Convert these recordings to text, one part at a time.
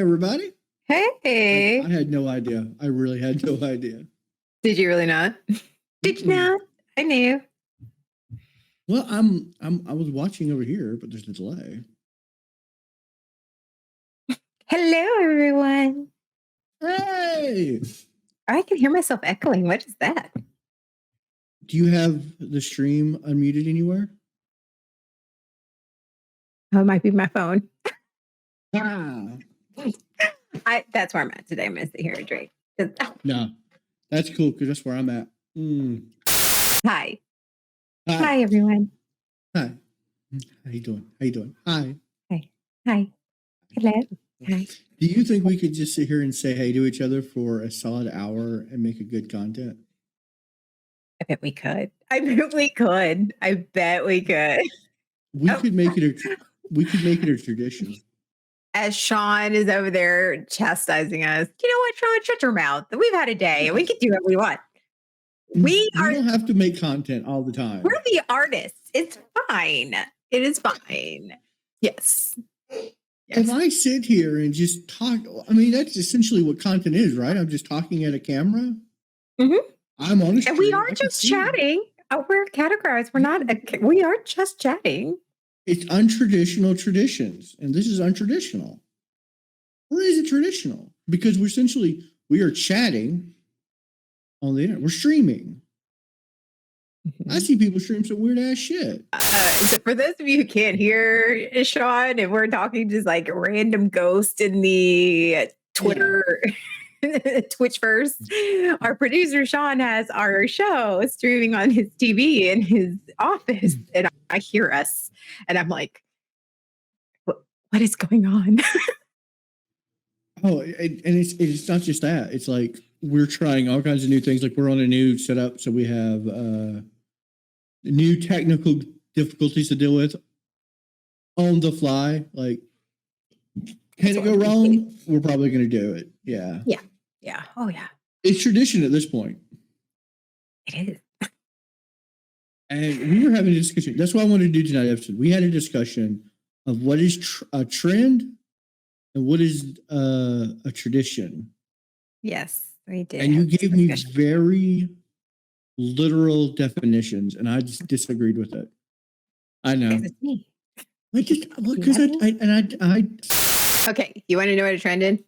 everybody. Hey. I had no idea. I really had no idea. Did you really not? Did you not? I knew. Well, I was watching over here, but there's a delay. Hello, everyone. Hey. I can hear myself echoing. What is that? Do you have the stream unmuted anywhere? Oh, it might be my phone. Ah. That's where I'm at today. I'm going to sit here and drink. No, that's cool because that's where I'm at. Hi. Hi, everyone. Hi. How you doing? How you doing? Hi. Hi. Hello. Hi. Do you think we could just sit here and say hey to each other for a solid hour and make a good content? I bet we could. I bet we could. We could make it a tradition. As Sean is over there chastising us, you know what, Sean? Shut your mouth. We've had a day and we can do what we want. We don't have to make content all the time. We're the artists. It's fine. It is fine. Yes. If I sit here and just talk, I mean, that's essentially what content is, right? I'm just talking at a camera. Mm-hmm. I'm on a stream. And we are just chatting. Oh, we're categorized. We are just chatting. It's untraditional traditions, and this is untraditional. Or is it traditional? Because we are chatting on the internet. We're streaming. Mm-hmm. I see people stream some weird ass shit. So for those of you who can't hear Sean, and we're talking just like random ghost in the Twitter, Twitchverse, our producer Sean has our show streaming on his TV in his office, and I hear us, and I'm like, what is going on? Oh, and it's not just that. It's like we're trying all kinds of new things. Like we're on a new setup, so we have new technical difficulties to deal with on the fly. Like, can it go wrong? We're probably going to do it. Yeah. Yeah. Yeah. Oh, yeah. It's tradition at this point. It is. And we were having a discussion. That's what I wanted to do tonight. Episode. We had a discussion of what is a trend and what is a tradition. Yes, we did. And you gave me very literal definitions, and I just disagreed with it. I know. It's me. Because I. Okay, you want to know what a trend is?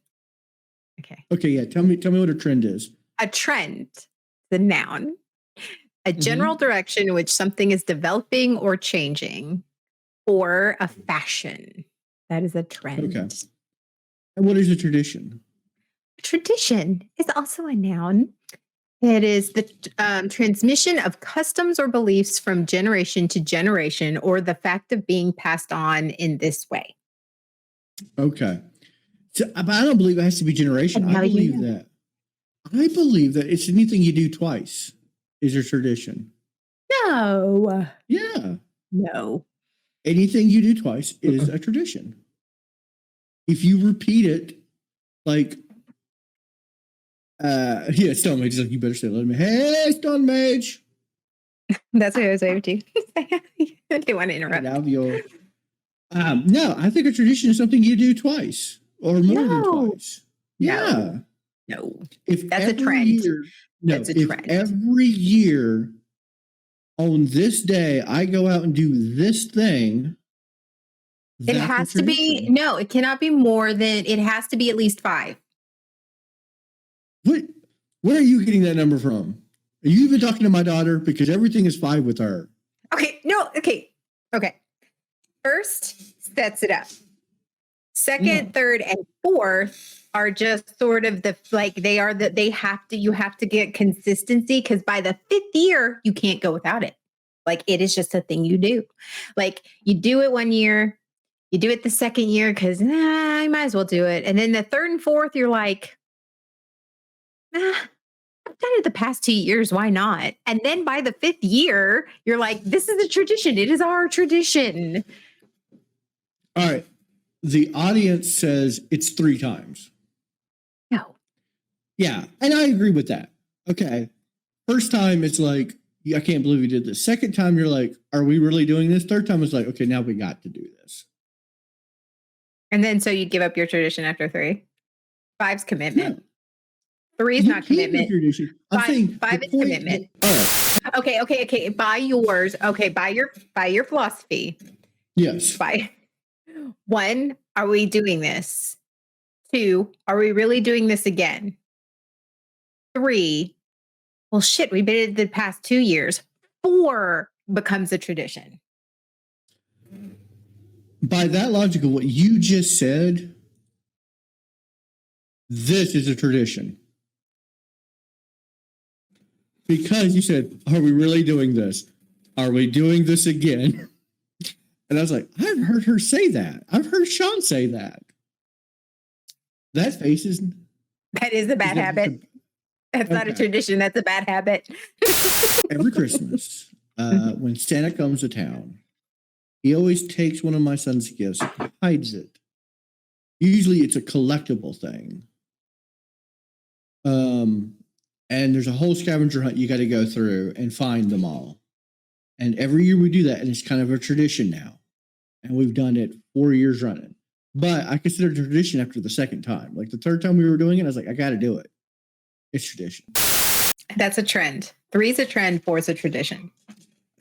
Okay, yeah. Tell me what a trend is. A trend, the noun, a general direction in which something is developing or changing, or a fashion. That is a trend. Okay. And what is a tradition? Tradition is also a noun. It is the transmission of customs or beliefs from generation to generation, or the fact of being passed on in this way. Okay. So, but I don't believe it has to be generation. I believe that it's anything you do twice is a tradition. No. Yeah. No. Anything you do twice is a tradition. If you repeat it, like, Stone Mage is like, you better say, let me, hey, Stone Mage. That's what I was waving to. I didn't want to interrupt. I love you. No, I think a tradition is something you do twice or more than twice. Yeah. No. If that's a trend. That's a trend. Every year on this day, I go out and do this thing. It has to be, no, it cannot be more than, it has to be at least 5. Where are you getting that number from? Are you even talking to my daughter? Because everything is 5 with her. Okay. No. Okay. First sets it up. Second, third, and fourth are just sort of you have to get consistency, because by the 5th year, you can't go without it. Like, it is just a thing you do. Like, you do it 1 year, you do it the 2nd year because I might as well do it. And then the 3rd and 4th, you're like, I've done it the past 2 years. Why not? And then by the 5th year, you're like, this is a tradition. It is our tradition. All right. The audience says it's 3 times. No. Yeah. And I agree with that. Okay. First time, it's like, I can't believe you did this. Second time, you're like, are we really doing this? Third time, it's like, okay, now we got to do this. And then so you give up your tradition after 3. 5's commitment. 3's You not can't do commitment. tradition. I'm saying 5 the is point- commitment. All right. Okay. Buy yours. Okay, buy your philosophy. Yes. Buy 1, are we doing this? 2, are we really doing this again? 3, well, shit, we did it the past 2 years. 4 becomes a tradition. By that logic of what you just said, this is a tradition. Because you said, are we really doing this? Are we doing this again? And I was like, I've heard her say that. I've heard Sean say that. That face is... That is a bad habit. That's not a tradition. That's a bad habit. Every Christmas, when Santa comes to town, he always takes one of my son's gifts and hides it. Usually it's a collectible thing. And there's a whole scavenger hunt you got to go through and find them all. And every year we do that, and it's kind of a tradition now. And we've done it 4 years running. But I consider it a tradition after the second time. Like the third time we were doing it, I was like, I got to do it. It's tradition. That's a trend. 3 is a trend, 4 is a tradition.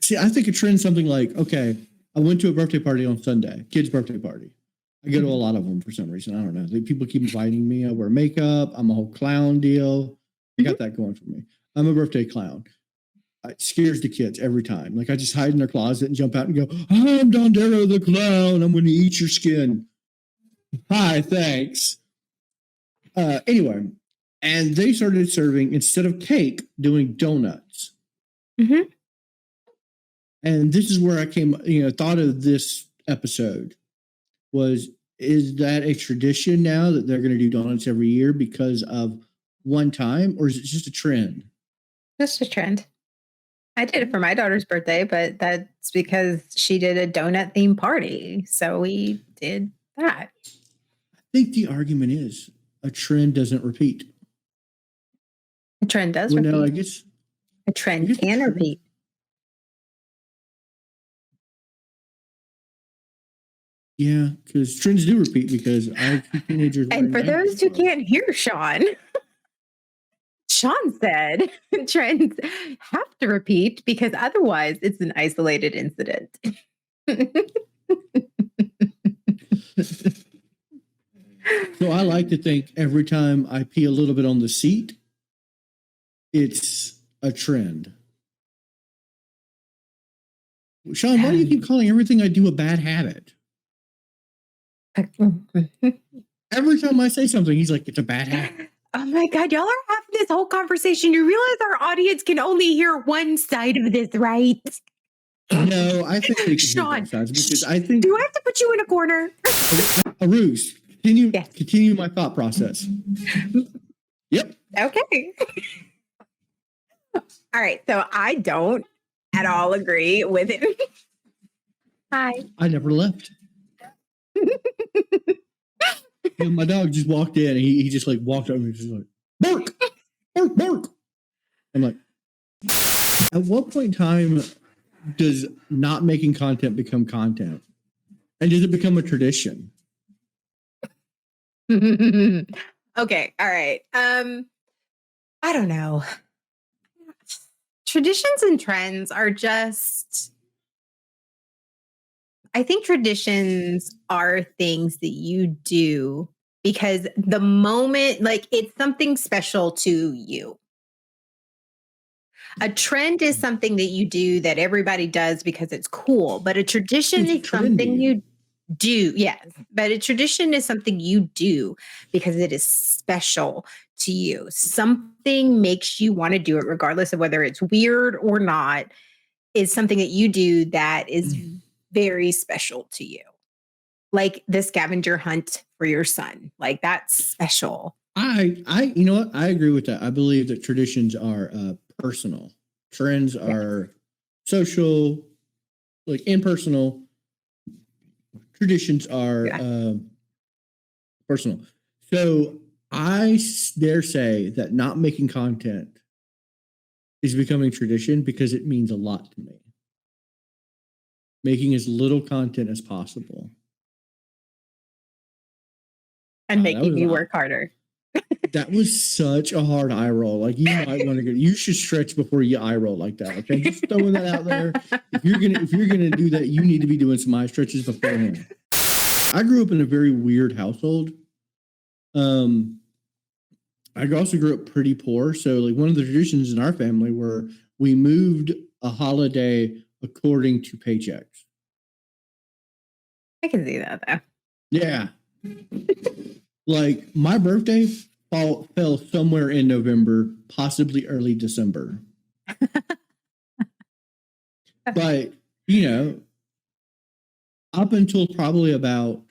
See, I think a trend something like, okay, I went to a birthday party on Sunday, kid's birthday party. I go to a lot of them for some reason. I don't know. People keep inviting me. I wear makeup. I'm a whole clown deal. I got that going for me. I'm a birthday clown. It scares the kids every time. Like I just hide in their closet and jump out and go, I'm Dondero the clown. I'm going to eat your skin. Hi, thanks. Anyway, and they started serving, instead of cake, doing donuts. Mm-hmm. And this is where I thought of this episode is that a tradition now that they're going to do donuts every year because of one time, or is it just a trend? Just a trend. I did it for my daughter's birthday, but that's because she did a donut themed party. So we did that. I think the argument is a trend doesn't repeat. A trend does repeat. No, I guess a trend can repeat. Yeah, because trends do repeat because I see teenagers. And for those who can't hear Sean, Sean said trends have to repeat because otherwise it's an isolated incident. So I like to think every time I pee a little bit on the seat, it's a trend. Sean, why do you keep calling everything I do a bad habit? Every time I say something, he's like, it's a bad habit. Oh my God, y'all are having this whole conversation. You realize our audience can only hear one side of this, right? No, I think they can Sean, hear both sides because I think. Do I have to put you in a corner? Arugs, continue my thought process. Yep. Okay. All right. So I don't at all agree with it. Hi. I never left. My dog just walked in and he just like walked over and just like, bark, bark, bark. I'm like, at what point in time does not making content become content? And does it become a tradition? Okay. All right. I don't know. Traditions and trends are just, I think traditions are things that you do because the moment, like it's something special to you. A trend is something that you do that everybody does because it's cool, but a tradition is something you do. Yes, but a tradition is something you do because it is special to you. Something makes you want to do it regardless of whether it's weird or not, is something that you do that is very special to you. Like the scavenger hunt for your son. Like that's special. You know what? I agree with that. I believe that traditions are personal. Trends are social, like impersonal. Traditions are personal. So I dare say that not making content is becoming tradition because it means a lot to me. Making as little content as possible. and making me work harder. That was such a hard eye roll. Like, you might want to go. You should stretch before you eye roll like that. Okay, just throwing that out there. If you're gonna do that, you need to be doing some eye stretches beforehand. I grew up in a very weird household. I also grew up pretty poor. So, like, one of the traditions in our family were we moved a holiday according to paychecks. I can see that though. Yeah. Like, my birthday fell somewhere in November, possibly early December. But, you know, up until probably about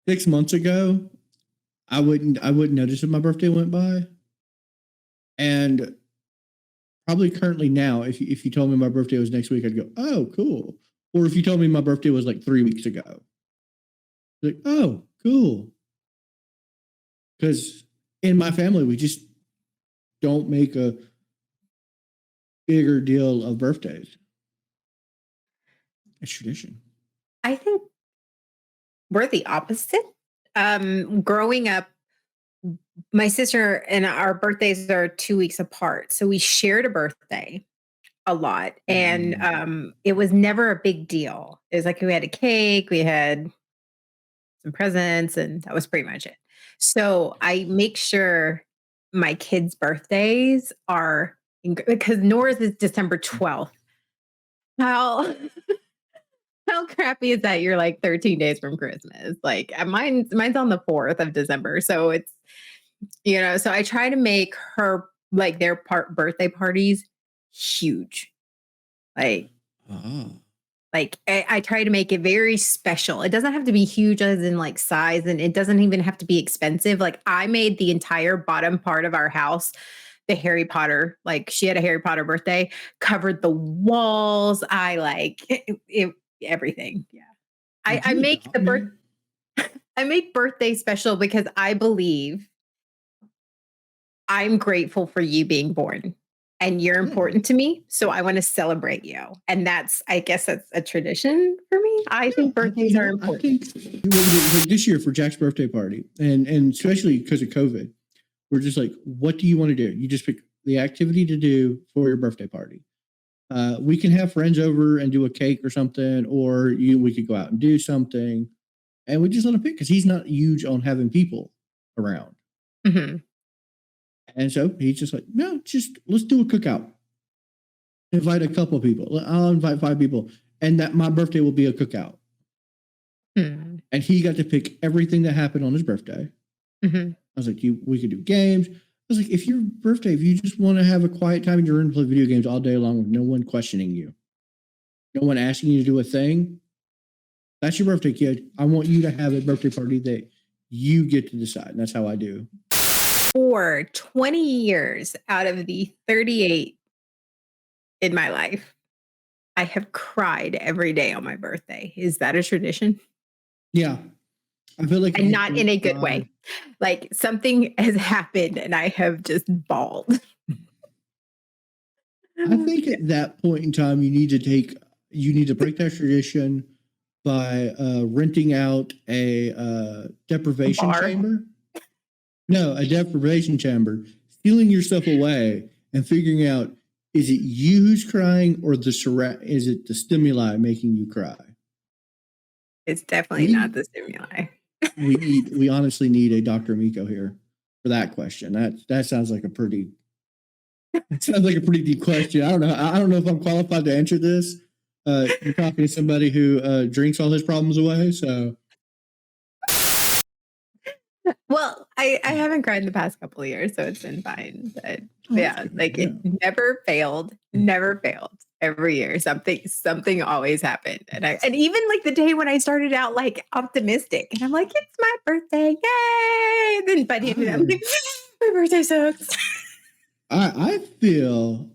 6 months ago, I wouldn't notice if my birthday went by. And probably currently now, if you told me my birthday was next week, I'd go, oh, cool. Or if you told me my birthday was like 3 weeks ago, like, oh, cool. Because in my family, we just don't make a bigger deal of birthdays. It's tradition. I think we're the opposite. Growing up, my sister and our birthdays are 2 weeks apart. So we shared a birthday a lot. And it was never a big deal. It was like we had a cake, we had some presents, and that was pretty much it. So I make sure my kids' birthdays are because Nora's is December 12th. How crappy is that? You're like 13 days from Christmas. Like mine's on the 4th of December. So it's, so I try to make her like their birthday parties huge. Like, I try to make it very special. It doesn't have to be huge as in like size, and it doesn't even have to be expensive. Like, I made the entire bottom part of our house the Harry Potter, like she had a Harry Potter birthday, covered the walls. I like it everything. Yeah. I make I make birthday special because I believe I'm grateful for you being born. And you're important to me, so I want to celebrate you. And I guess that's a tradition for me. I think birthdays are important. Like this year for Jack's birthday party, and especially because of COVID, we're just like, what do you want to do? You just pick the activity to do for your birthday party. We can have friends over and do a cake or something, or we could go out and do something. And we just let him pick because he's not huge on having people around. Mm-hmm. And so he's just like, no, just let's do a cookout. Invite a couple of people. I'll invite 5 people. And that my birthday will be a cookout. Mm-hmm. And he got to pick everything that happened on his birthday. Mm-hmm. I was like, we could do games. I was like, if you just want to have a quiet time in your room and play video games all day long with no one questioning you, no one asking you to do a thing, that's your birthday, kid. I want you to have a birthday party that you get to decide. And that's how I do. For 20 years out of the 38 in my life, I have cried every day on my birthday. Is that a tradition? Yeah. I feel like, and not in a good way. Like something has happened and I have just bawled. I think at that point in time, you need to break that tradition by renting out a deprivation chamber. No, a deprivation chamber, stealing yourself away and figuring out, is it you who's crying or is it the stimuli making you cry? It's definitely not the stimuli. we honestly need a Dr. Miko here for that question. That sounds like a pretty deep question. I don't know if I'm qualified to answer this. You're talking to somebody who drinks all his problems away, so. Well, I haven't cried in the past couple of years, so it's been fine. But it never failed. Every year, something always happened. And even like the day when I started out like optimistic, and I'm like, it's my birthday, yay! And then by the end of it, I'm like, my birthday sucks. I feel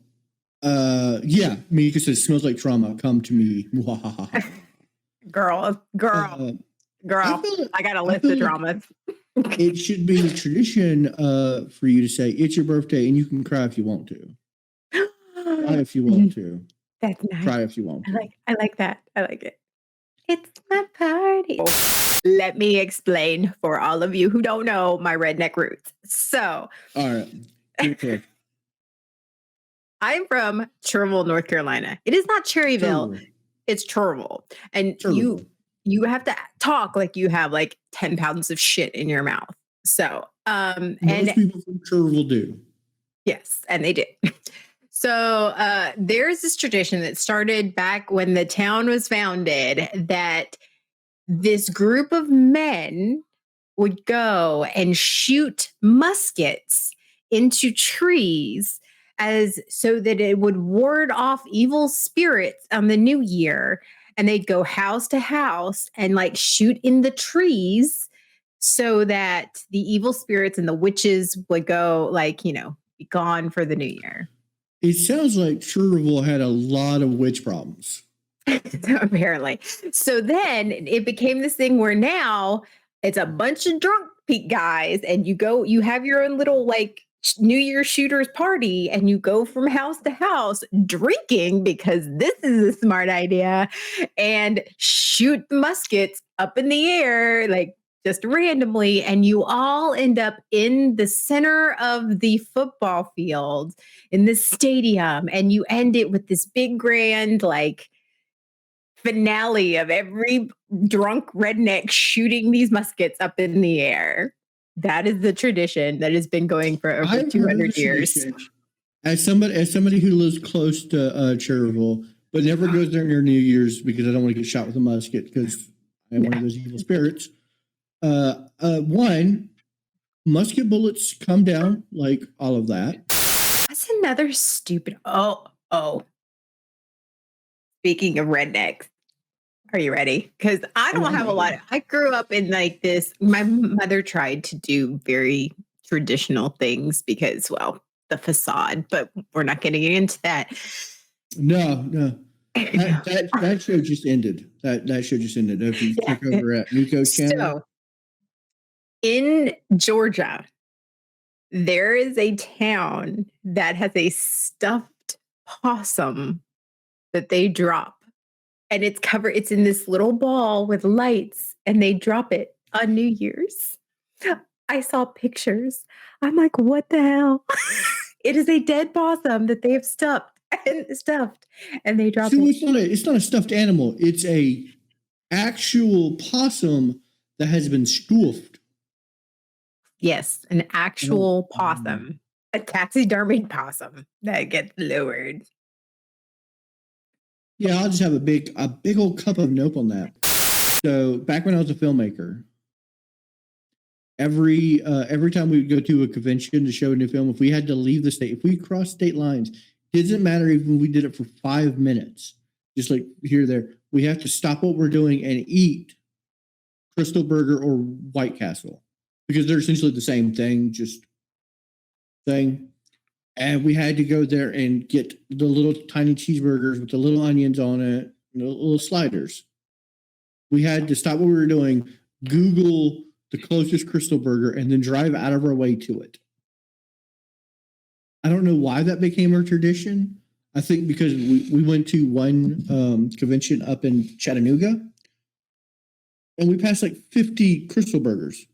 Mika says smells like trauma. Come to me. Girl. I got a list of dramas. It should be a tradition for you to say it's your birthday and you can cry if you want to. Cry if you want to. That's nice. Cry if you want to. I like that. I like it. It's my party. Let me explain for all of you who don't know my redneck roots. So, All right. Okay. I'm from Cherville, North Carolina. It is not Cherryville, Cherville. it's Cherville. And Cherville. you have to talk like you have like 10 pounds of shit in your mouth. So, Most and people from Cherville do. yes, and they did. So there's this tradition that started back when the town was founded that this group of men would go and shoot muskets into trees as so that it would ward off evil spirits on the new year. And they'd go house to house and like shoot in the trees so that the evil spirits and the witches would go like, be gone for the new year. It sounds like Cherville had a lot of witch problems. Apparently. So then it became this thing where now it's a bunch of drunk guys and you have your own little like New Year's shooters party and you go from house to house drinking because this is a smart idea and shoot muskets up in the air like just randomly, and you all end up in the center of the football field in the stadium, and you end it with this big grand like finale of every drunk redneck shooting these muskets up in the air. That is the tradition that has been going for over 200 years. As somebody who lives close to Cherville, but never goes there near New Year's because I don't want to get shot with a musket because I'm one of those evil spirits. One, musket bullets come down, like all of that. That's another stupid. Oh. Speaking of rednecks, are you ready? Because I don't have a lot. I grew up in like this. My mother tried to do very traditional things because, well, the facade, but we're not getting into that. No. That show just ended. That show just ended. If you click over at Nico's channel. So, in Georgia, there is a town that has a stuffed possum that they drop. And it's in this little ball with lights, and they drop it on New Year's. I saw pictures. I'm like, what the hell? It is a dead possum that they have stuffed, and they drop it. It's not a stuffed animal. It's a actual possum that has been stuffed. Yes, an actual possum, a taxidermied possum that gets lowered. Yeah, I'll just have a big old cup of nope on that. So back when I was a filmmaker, every time we would go to a convention to show a new film, if we had to leave the state, if we crossed state lines, it doesn't matter even if we did it for 5 minutes, just like here or there, we have to stop what we're doing and eat Crystal Burger or White Castle because they're essentially the same thing, And we had to go there and get the little tiny cheeseburgers with the little onions on it, little sliders. We had to stop what we were doing, Google the closest Crystal Burger, and then drive out of our way to it. I don't know why that became our tradition. I think because we went to one convention up in Chattanooga, and we passed like 50 Crystal Burgers.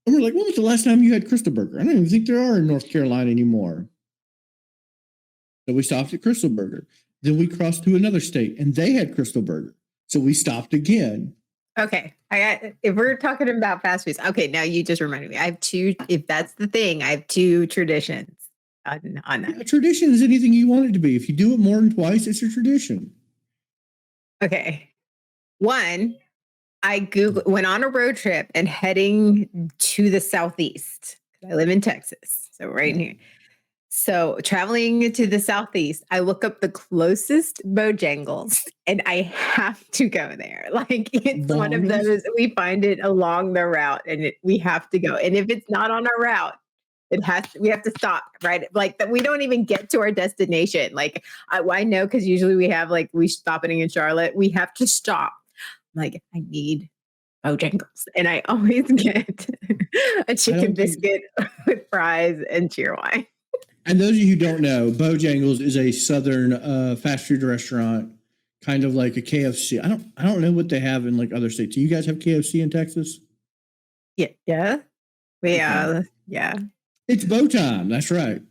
And we're like, when was the last time you had Crystal Burger? I don't even think there are in North Carolina anymore. So we stopped at Crystal Burger. Then we crossed to another state, and they had Crystal Burger. So we stopped again. Okay. If we're talking about fast foods, okay, now you just reminded me. I have two, if that's the thing, I have two traditions on that. A tradition is anything you want it to be. If you do it more than twice, it's a tradition. Okay. One, I went on a road trip and heading to the Southeast. I live in Texas, so right here. So traveling to the Southeast, I look up the closest Bojangles and I have to go there. Like it's one of those, we find it along the route and we have to go. And if it's not on our route, we have to stop, right? Like that we don't even get to our destination. Like I know, because usually we stopping in Charlotte, we have to stop. Like I need Bojangles, and I always get a chicken biscuit with fries and cheerwine. And those of you who don't know, Bojangles is a southern fast food restaurant kind of like a KFC. I don't know what they have in like other states. Do you guys have KFC in Texas? Yeah. Yeah. Yeah. It's bow time. That's right.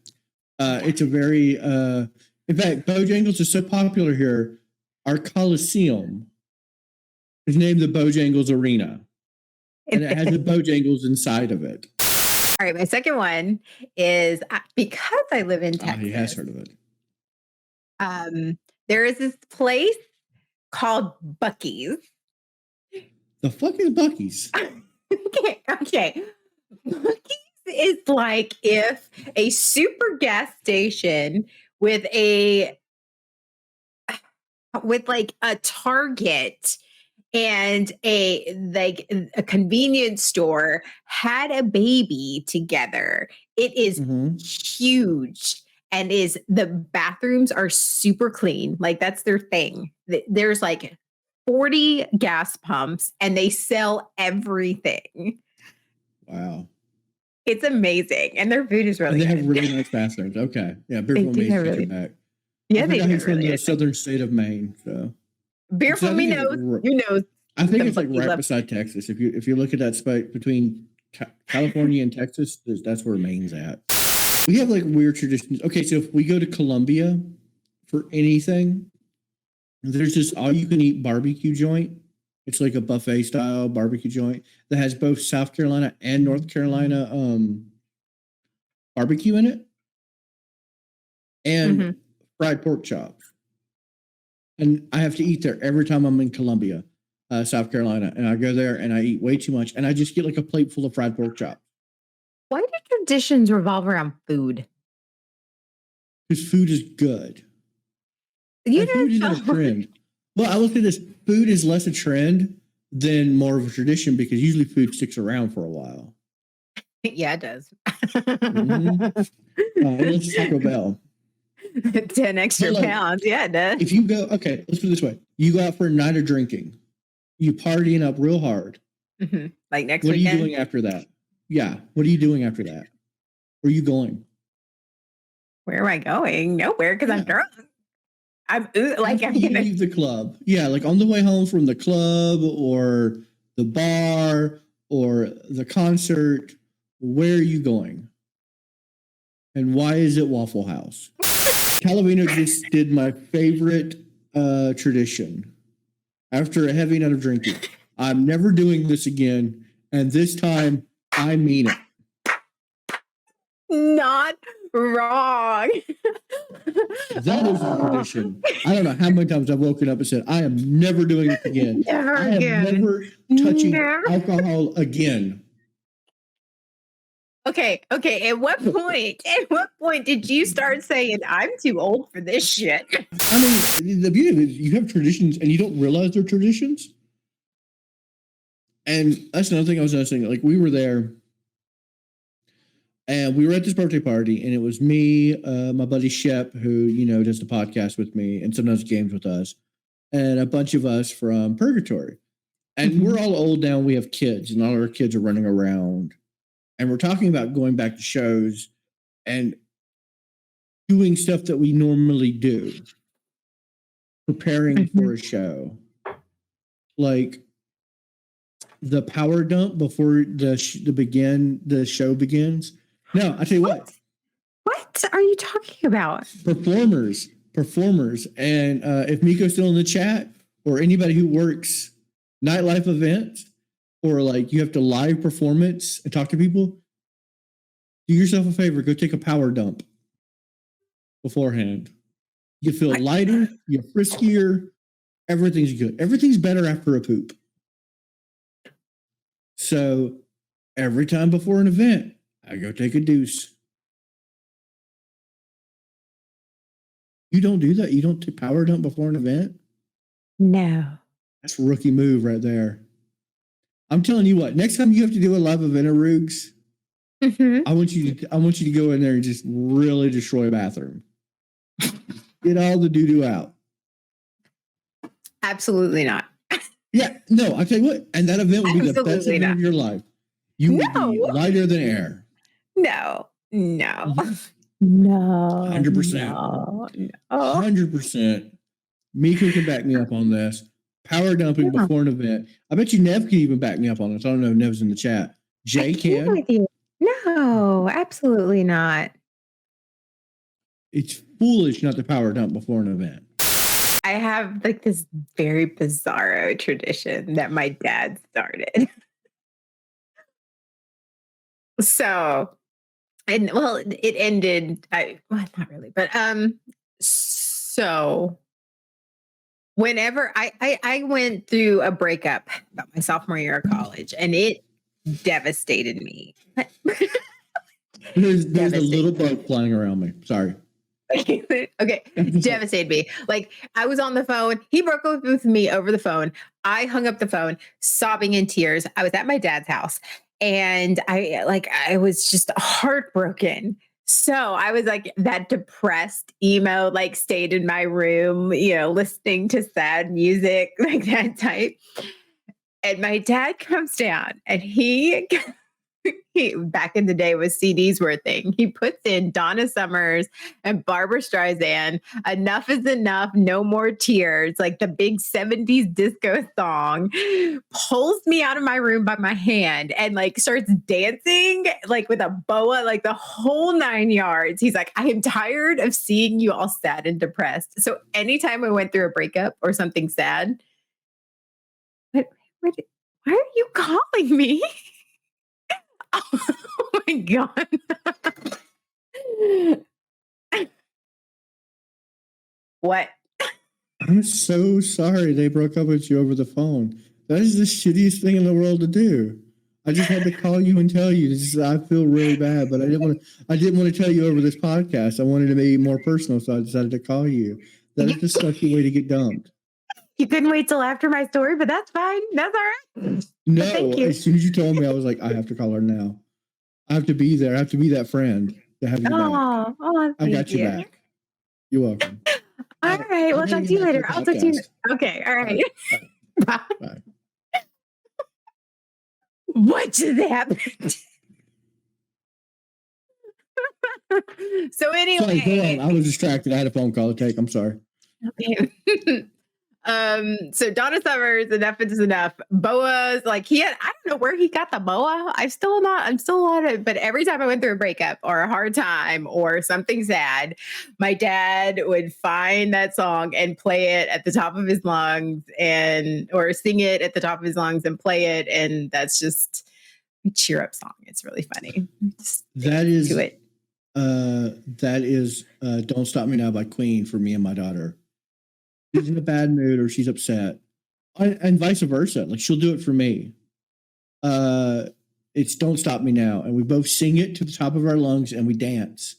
It's a very in fact, Bojangles is so popular here. Our Coliseum is named the Bojangles Arena. And it has the Bojangles inside of it. All right, my second one is because I live in Texas. Oh, he has heard of it. There is this place called Buc-ee's. The fuck is Buc-ee's? Okay. Buc-ee's is like if a super gas station with like a Target and a convenience store had a baby together. It is huge, and the bathrooms are super clean. Like that's their thing. There's like 40 gas pumps and they sell everything. Wow. It's amazing. And their food is really good. They have really nice bathrooms. Okay. Yeah, Beer for Me is back. Yeah, they do. From the southern state of Maine. So Beer for Me knows. You know. I think it's like right beside Texas. If you look at that spot between California and Texas, that's where Maine's at. We have like weird traditions. Okay, so if we go to Colombia for anything, there's this all-you-can-eat barbecue joint. It's like a buffet style barbecue joint that has both South Carolina and North Carolina barbecue in it, and fried pork chops. And I have to eat there every time I'm in Columbia, South Carolina, and I go there and I eat way too much, and I just get like a plate full of fried pork chops. Why do traditions revolve around food? Because food is good. Food is not a trend. Well, I will say this: food is less a trend than more of a tradition because usually food sticks around for a while. Yeah, it does. Let's Taco Bell. 10 extra pounds. Yeah, it does. If you go, okay, let's put it this way: you go out for a night of drinking, you partying up real hard. Like next weekend. What are you doing after that? Yeah, what are you doing after that? Where are you going? Where am I going? Nowhere, because I'm drunk. I'm like I'm gonna leave the club. Yeah, like on the way home from the club or the bar or the concert. Where are you going? And why is it Waffle House? Calavino just did my favorite tradition. After a heavy night of drinking, I'm never doing this again, and this time I mean it. Not wrong. That is a tradition. I don't know how many times I've woken up and said, I am never doing this again. Never again. Never touching alcohol again. Okay. At what point did you start saying, I'm too old for this shit? I mean, the beauty of it is you have traditions and you don't realize they're traditions. And that's another thing I was saying. Like, we were there and we were at this birthday party, and it was me, my buddy Shep, who, does the podcast with me and sometimes games with us, and a bunch of us from Purgatory. And we're all old now. We have kids, and all our kids are running around. And we're talking about going back to shows and doing stuff that we normally do, preparing for a show. Like the power dump before the show begins. No, I tell you what. What are you talking about? Performers. And if Miko's still in the chat, or anybody who works nightlife events, or like you have to live performance and talk to people, do yourself a favor, go take a power dump beforehand. You feel lighter, you're friskier, everything's good. Everything's better after a poop. So every time before an event, I go take a deuce. You don't do that? You don't take power dump before an event? No. That's a rookie move right there. I'm telling you what, next time you have to do a live event at Arugs, I want you to go in there and just really destroy a bathroom. Get all the doo-doo out. Absolutely not. Yeah, no, I'll tell you what, and that event will be the best event of your life. You will be lighter than air. No. 100%. 100%. Miko can back me up on this. Power dumping Yeah. before an event. I bet you Nev can even back me up on this. I don't know if Nev's in the chat. Jay I can't can. with you. No, absolutely not. It's foolish not to power dump before an event. I have like this very bizarro tradition that my dad started. So, and well, it ended. Well, not really, but so whenever I went through a breakup about my sophomore year of college, and it devastated me. There's a little bug flying around me. Sorry. Okay, devastated me. Like I was on the phone. He broke up with me over the phone. I hung up the phone, sobbing in tears. I was at my dad's house, and I was just heartbroken. So I was like that depressed emo, like stayed in my room, listening to sad music, like that type. And my dad comes down, and he back in the day was CDs were a thing. He puts in Donna Summers and Barbara Streisand, Enough is Enough, No More Tears, like the big 70s disco song, pulls me out of my room by my hand and like starts dancing like with a boa, like the whole 9 yards. He's like, I am tired of seeing you all sad and depressed. So anytime I went through a breakup or something sad, why are you calling me? Oh my God. What? I'm so sorry they broke up with you over the phone. That is the shittiest thing in the world to do. I just had to call you and tell you. I feel really bad, but I didn't want to tell you over this podcast. I wanted to be more personal, so I decided to call you. That is the sucky way to get dumped. You couldn't wait till after my story, but that's fine. That's all right. No, thank you. as soon as you told me, I was like, I have to call her now. I have to be there. I have to be that friend to have you back. I got you back. You're welcome. All right. We'll talk to you later. I'll talk to you. Okay. All right. Bye. Bye. What just happened? So anyway, sorry, go on. I was distracted. I had a phone call to take. I'm sorry. Okay. So Donna Summers, Enough is Enough. Boa's like I don't know where he got the boa. I'm still on it. But every time I went through a breakup or a hard time or something sad, my dad would find that song and play it at the top of his lungs or sing it at the top of his lungs and play it. And that's just a cheer up song. It's really funny. That is Don't Stop Me Now by Queen for me and my daughter. She's in a bad mood or she's upset, and vice versa. Like she'll do it for me. It's Don't Stop Me Now, and we both sing it to the top of our lungs and we dance.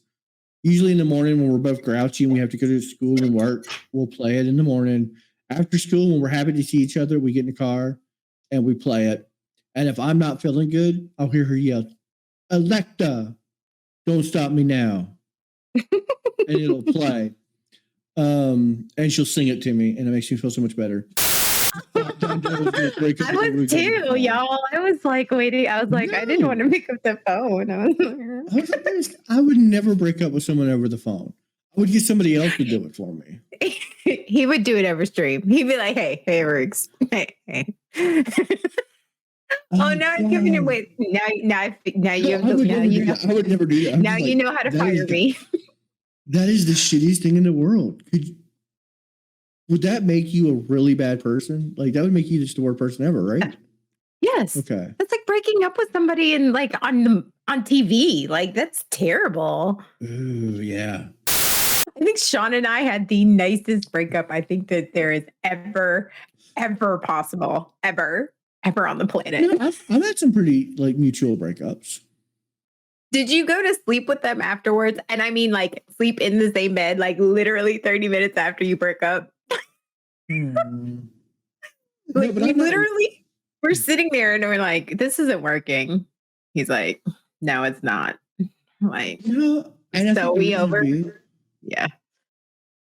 Usually in the morning when we're both grouchy and we have to go to school and work, we'll play it in the morning. After school, when we're happy to see each other, we get in the car and we play it. And if I'm not feeling good, I'll hear her yell, "Alexa, Don't Stop Me Now," and it'll play. And she'll sing it to me, and it makes me feel so much better. I was too, y'all. I was like waiting. I was like, I didn't want to pick up the phone. I would never break up with someone over the phone. I would get somebody else to do it for me. He would do it over stream. He'd be like, "Hey, Arugs, hey." Oh, now I'm giving it. Wait, now you have. I would never do that. Now you know how to fire me. That is the shittiest thing in the world. Would that make you a really bad person? Like that would make you just the worst person ever, right? Yes. Okay. That's like breaking up with somebody and like on TV. Like that's terrible. Ooh, yeah. I think Sean and I had the nicest breakup I think that there is ever possible, ever on the planet. You know, I've had some pretty like mutual breakups. Did you go to sleep with them afterwards? And I mean, like, sleep in the same bed, like literally 30 minutes after you break up? Like, we literally were sitting there and we're like, this isn't working. He's like, no, it's not. Like, so we over. Yeah.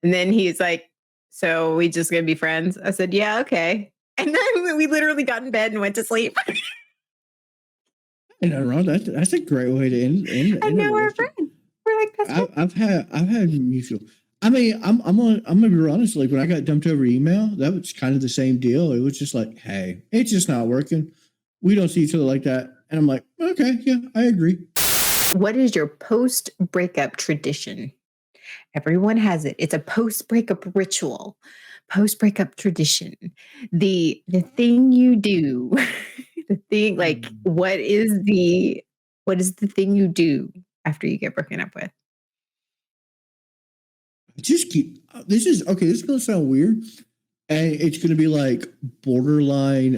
And then he's like, so we just gonna be friends? I said, yeah, okay. And then we literally got in bed and went to sleep. That's a great way to end I know we're friends. We're like best friends. I've had mutual. I mean, I'm gonna be honest. Like when I got dumped over email, that was kind of the same deal. It was just like, hey, it's just not working. We don't see each other like that. And I'm like, okay, yeah, I agree. What is your post breakup tradition? Everyone has it. It's a post breakup ritual, post breakup tradition. The thing you do, the thing like what is the thing you do after you get broken up with? Just keep. This is okay. This is gonna sound weird, and it's gonna be like borderline,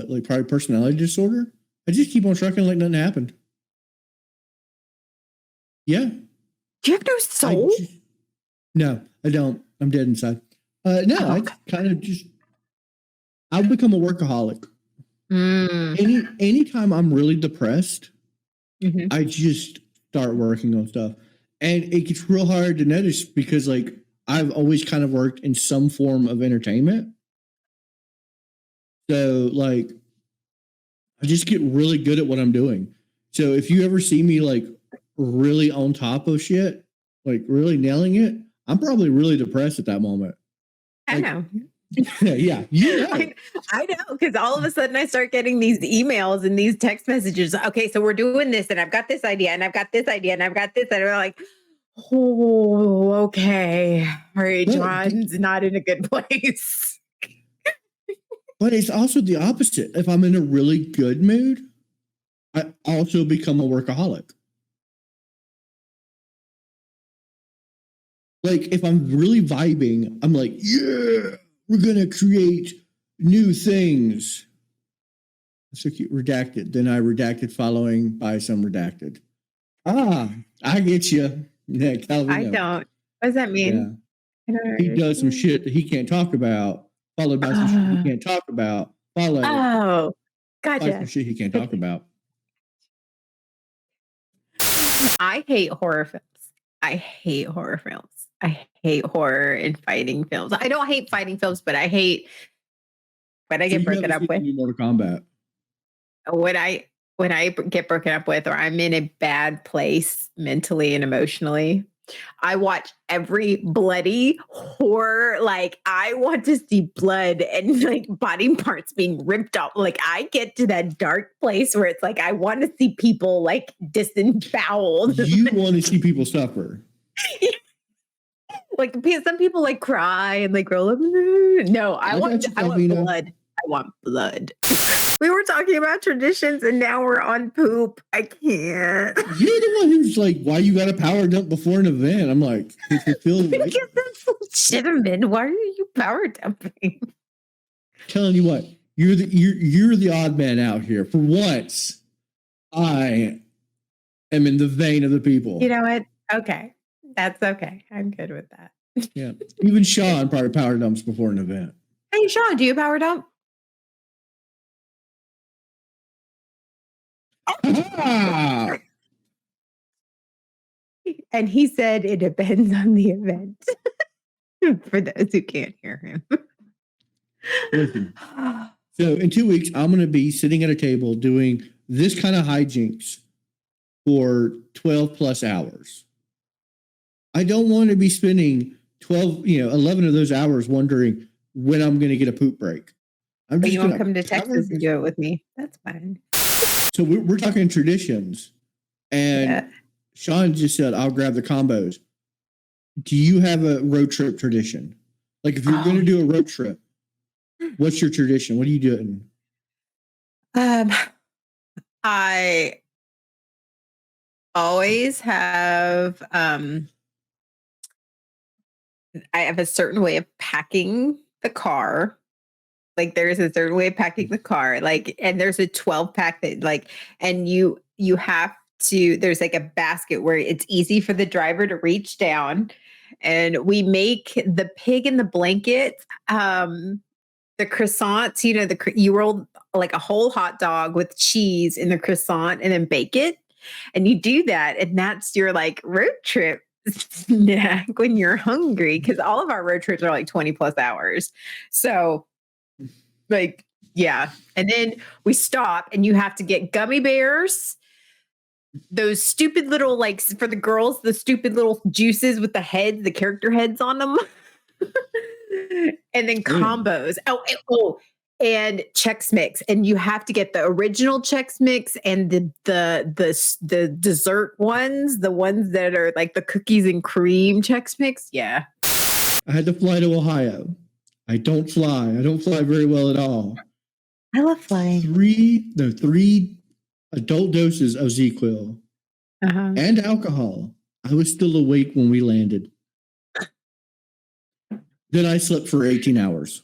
like probably personality disorder. I just keep on trucking like nothing happened. Yeah. Do you have no soul? No, I don't. I'm dead inside. No, Oh, I okay. kind of just. I've become a workaholic. Mm. Anytime I'm really depressed, Mhm. I just start working on stuff. And it gets real hard to notice because like I've always kind of worked in some form of entertainment. So like I just get really good at what I'm doing. So if you ever see me like really on top of shit, like really nailing it, I'm probably really depressed at that moment. I Like, know. yeah, you know. I know because all of a sudden I start getting these emails and these text messages. Okay, so we're doing this, and I've got this idea, and I've got this idea, and I've got this, and I'm like, oh, okay, all right, But John's not in a good place. but it's also the opposite. If I'm in a really good mood, I also become a workaholic. Like if I'm really vibing, I'm like, yeah, we're gonna create new things. So cute, redacted. Then I redacted following by some redacted. Ah, I get you. Yeah, I Calvino. don't. What does that Yeah, mean? I don't he does some understand. shit that he can't talk about, followed by some shit he Oh, can't talk about, followed oh, by some gotcha. shit he can't talk about. I hate horror films. I hate horror films. I hate horror and fighting films. I don't hate fighting films, but I hate when I So get you broken haven't up seen the with. new Mortal Kombat? Get broken up with, or I'm in a bad place mentally and emotionally. I watch every bloody horror. Like I want to see blood and like body parts being ripped off. Like I get to that dark place where it's like I want to see people like disemboweled. You want to see people suffer. Like some people like cry and like roll up. No, I got you, I want Calvino. blood. I want blood. We were talking about traditions and now we're on poop. I can't. You're the one who's like, why you got a power dump before an event? I'm like, to fulfill the Because that's legitimate. Why are you power dumping? telling you what, you're the odd man out here. For once, I am in the vein of the people. You know what? Okay. That's okay. I'm good with that. Yeah. Even Sean probably power dumps before an event. Hey, Sean, do you power dump? Ah! And he said it depends on the event. For those who can't hear him. Listen. So in 2 weeks, I'm going to be sitting at a table doing this kind of hijinks for 12 plus hours. I don't want to be spending 11 of those hours wondering when I'm going to get a poop break. I'm But just you won't going come to to Texas and do it with me. That's fine. So we're talking traditions. And Yeah. Sean just said, I'll grab the combos. Do you have a road trip tradition? Like if you're going to do a road trip, what's your tradition? What are you doing? I always have I have a certain way of packing the car. Like there's a certain way of packing the car. Like, and there's a 12 pack that like, and you have to, there's like a basket where it's easy for the driver to reach down. And we make the pig in the blanket, the croissants, you roll like a whole hot dog with cheese in the croissant and then bake it. And you do that. And that's your like road trip snack when you're hungry. Cause all of our road trips are like 20 plus hours. So like, yeah. And then we stop and you have to get gummy bears those stupid little, like, for the girls, the stupid little juices with the heads, the character heads on them. And then combos. And Chex Mix. And you have to get the original Chex Mix and the dessert ones, the ones that are like the cookies and cream Chex Mix. Yeah. I had to fly to Ohio. I don't fly. I don't fly very well at all. I love flying. 3 adult doses of ZQuil and alcohol. I was still awake when we landed. Then I slept for 18 hours.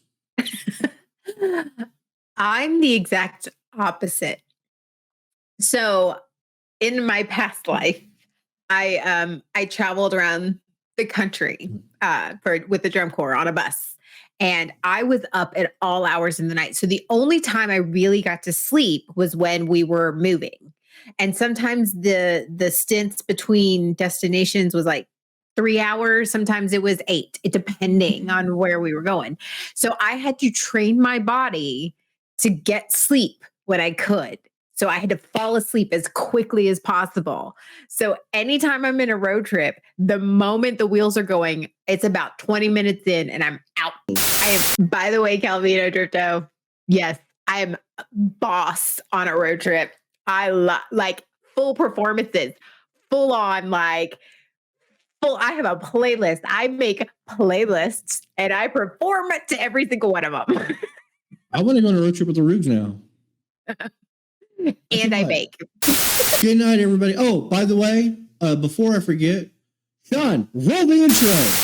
I'm the exact opposite. So in my past life, I traveled around the country with the drum corps on a bus. And I was up at all hours in the night. So the only time I really got to sleep was when we were moving. And sometimes the stints between destinations was like 3 hours. Sometimes it was 8, depending on where we were going. So I had to train my body to get sleep when I could. So I had to fall asleep as quickly as possible. So anytime I'm in a road trip, the moment the wheels are going, it's about 20 minutes in and I'm out. By the way, Calvino Drifto, yes, I am boss on a road trip. I like full performances, full on I have a playlist. I make playlists and I perform to every single one of them. I want to go on a road trip with the Arugs now. And I bake. Good night, everybody. Oh, by the way, before I forget, Sean, roll the intro.